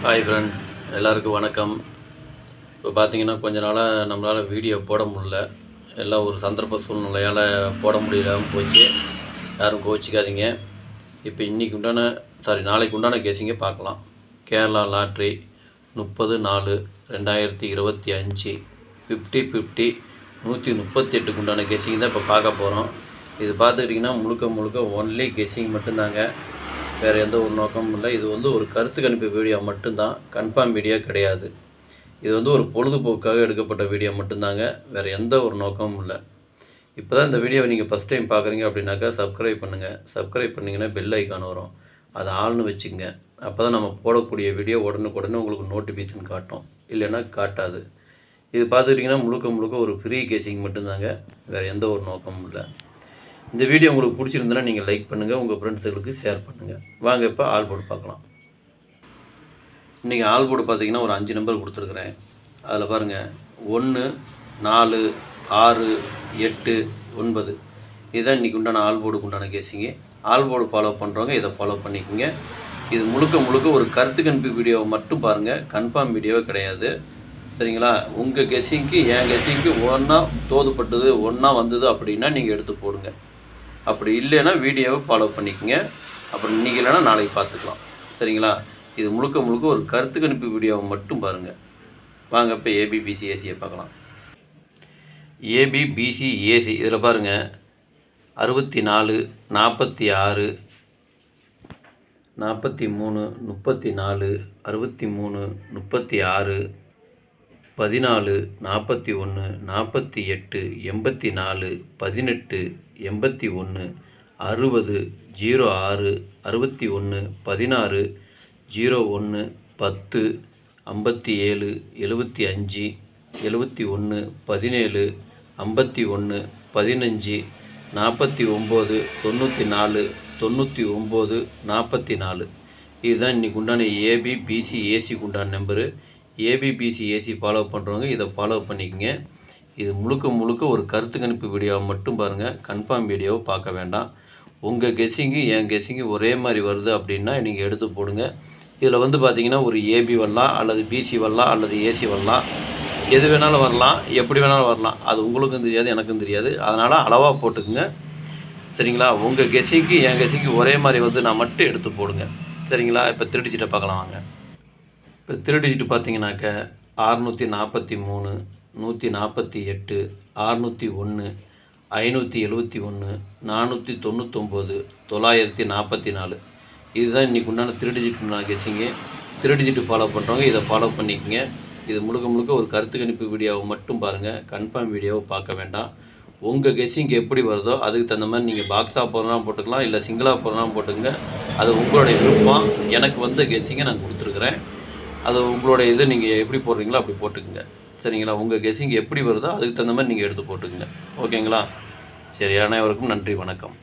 Hi friend, எல்லாருக்கும் வணக்கம். இப்போ பார்த்தீங்கன்னா கொஞ்ச நாளாக நம்மளால் வீடியோ போட முடியல. எல்லாம் ஒரு சந்தர்ப்ப சூழ்நிலையால் போட முடியலாமல் போச்சு. யாரும் கோச்சிக்காதீங்க. இப்போ நாளைக்கு உண்டான கேஸிங்க பார்க்கலாம். கேரளா லாட்ரி 30/4/2025 50/50 138க்கு உண்டான கெஸ்ஸிங் தான் இப்போ பார்க்க போகிறோம். இது பார்த்துக்கிட்டிங்கன்னா முழுக்க ஒன்லி கெஸ்ஸிங் மட்டும்தாங்க. வேறு எந்த ஒரு நோக்கமும் இல்லை. இது ஒரு கருத்து கணிப்பு வீடியோ மட்டும்தான், கன்ஃபார்ம் வீடியோ கிடையாது. இது ஒரு பொழுதுபோக்காக எடுக்கப்பட்ட வீடியோ மட்டும்தாங்க, வேறு எந்த ஒரு நோக்கமும் இல்லை. இப்போ தான் இந்த வீடியோவை நீங்கள் ஃபஸ்ட் டைம் பார்க்குறீங்க அப்படின்னாக்கா சப்ஸ்கிரைப் பண்ணுங்கள். சப்ஸ்கிரைப் பண்ணிங்கன்னா பெல் ஐக்கான் வரும், அதை ஆள்னு வச்சுக்கோங்க. அப்போ தான் நம்ம போடக்கூடிய வீடியோ உடனுக்குடனே உங்களுக்கு நோட்டிஃபிகேஷன் காட்டும், இல்லைன்னா காட்டாது. இது பார்த்துக்கிட்டிங்கன்னா முழுக்க ஒரு ஃப்ரீ கேசிங் மட்டும்தாங்க, வேறு எந்த ஒரு நோக்கமும் இல்லை. இந்த வீடியோ உங்களுக்கு பிடிச்சிருந்தனா நீங்கள் லைக் பண்ணுங்கள், உங்கள் ஃப்ரெண்ட்ஸுகளுக்கு ஷேர் பண்ணுங்கள். வாங்க இப்போ ஆல் போர்டு பார்க்கலாம். இன்றைக்கி ஆல் போர்டு பார்த்தீங்கன்னா ஒரு 5 நம்பர் கொடுத்துருக்குறேன். அதில் பாருங்கள் 1 4 6 8 9 இதுதான் இன்றைக்கி உண்டான ஆல் போர்டுக்கு உண்டான கேஸிங்க. ஆல் போர்டு ஃபாலோ பண்ணுறவங்க இதை ஃபாலோ பண்ணிக்கோங்க. இது முழுக்க ஒரு கருத்து கணிப்பு வீடியோவை மட்டும் பாருங்கள், கன்ஃபார்ம் வீடியோவே கிடையாது. சரிங்களா? உங்கள் கெஸ்ஸிங்க்கு என் கெஸ்ஸிங்க்கு ஒன்றா தோதுப்பட்டது, ஒன்றா வந்தது அப்படின்னா நீங்கள் எடுத்து போடுங்க. அப்படி இல்லைன்னா வீடியோவை ஃபாலோ பண்ணிக்கோங்க. அப்புறம் இன்றைக்கி இல்லைன்னா நாளைக்கு பார்த்துக்கலாம். சரிங்களா? இது முழுக்க ஒரு கருத்து கணிப்பு வீடியோவை மட்டும் பாருங்கள். வாங்க இப்போ ஏபிபிசிஏசியை பார்க்கலாம். ஏபிபிசிஏசி இதில் பாருங்கள் 64 46 43 34 63 36 14 41 48 84 18 81 60 06 61 16 01 10 57 75 71 17 51 15 49 94 99 44 இதுதான் இன்றைக்கி உண்டான ஏபிபிசிஏசிக்கு உண்டான நம்பரு. ஏபிபிசிஏசி ஃபாலோ பண்ணுறவங்க இதை ஃபாலோ பண்ணிக்கோங்க. இது முழுக்க ஒரு கருத்து கணிப்பு வீடியோவை மட்டும் பாருங்கள், கன்ஃபார்ம் வீடியோவை பார்க்க வேண்டாம். உங்கள் கெஸ்ஸிங்கு என் கெஸ்ஸிங்கு ஒரே மாதிரி வருது அப்படின்னா நீங்கள் எடுத்து போடுங்க. இதில் பார்த்தீங்கன்னா ஒரு ஏபி வரலாம், அல்லது பிசி வரலாம், அல்லது ஏசி வரலாம். எது வேணாலும் வரலாம், எப்படி வேணாலும் வரலாம். அது உங்களுக்கும் தெரியாது, எனக்கும் தெரியாது. அதனால் அளவாக போட்டுக்குங்க. சரிங்களா? உங்கள் கெஸ்ஸிங்க்கு என் கெஸ்ஸிங்க்கு ஒரே மாதிரி நான் மட்டும் எடுத்து போடுங்க. சரிங்களா? இப்போ திருடிச்சிட்ட பார்க்கலாம் வாங்க. இப்போ திருடிச்சிட்டு பார்த்தீங்கன்னாக்க 643 148 601 571 499 944 இதுதான் இன்றைக்கி உண்டான திருடிஜிட் உண்டான கெஸ்ஸிங்கு. திருடிஜிட்டு ஃபாலோ பண்ணுறவங்க இதை ஃபாலோ பண்ணிக்கோங்க. இது முழுக்க ஒரு கருத்து கணிப்பு வீடியோவை மட்டும் பாருங்கள், கன்ஃபார்ம் வீடியோவை பார்க்க வேண்டாம். உங்கள் கெஸ்ஸிங் எப்படி வருதோ அதுக்கு தகுந்த மாதிரி நீங்கள் பாக்ஸாக போடுறனா போட்டுக்கலாம், இல்லை சிங்கிளாக போடுறனா போட்டுக்கங்க. அது உங்களுடைய விருப்பம். எனக்கு கெஸ்ஸிங்கை நான் கொடுத்துருக்குறேன். அது உங்களுடைய இது, நீங்கள் எப்படி போடுறீங்களோ அப்படி போட்டுக்குங்க. சரிங்களா? உங்கள் கெஸ்ஸிங் எப்படி வருதோ அதுக்கு தகுந்த மாதிரி நீங்கள் எடுத்து போட்டுக்குங்க. ஓகேங்களா? சரி, அனைவருக்கும் நன்றி, வணக்கம்.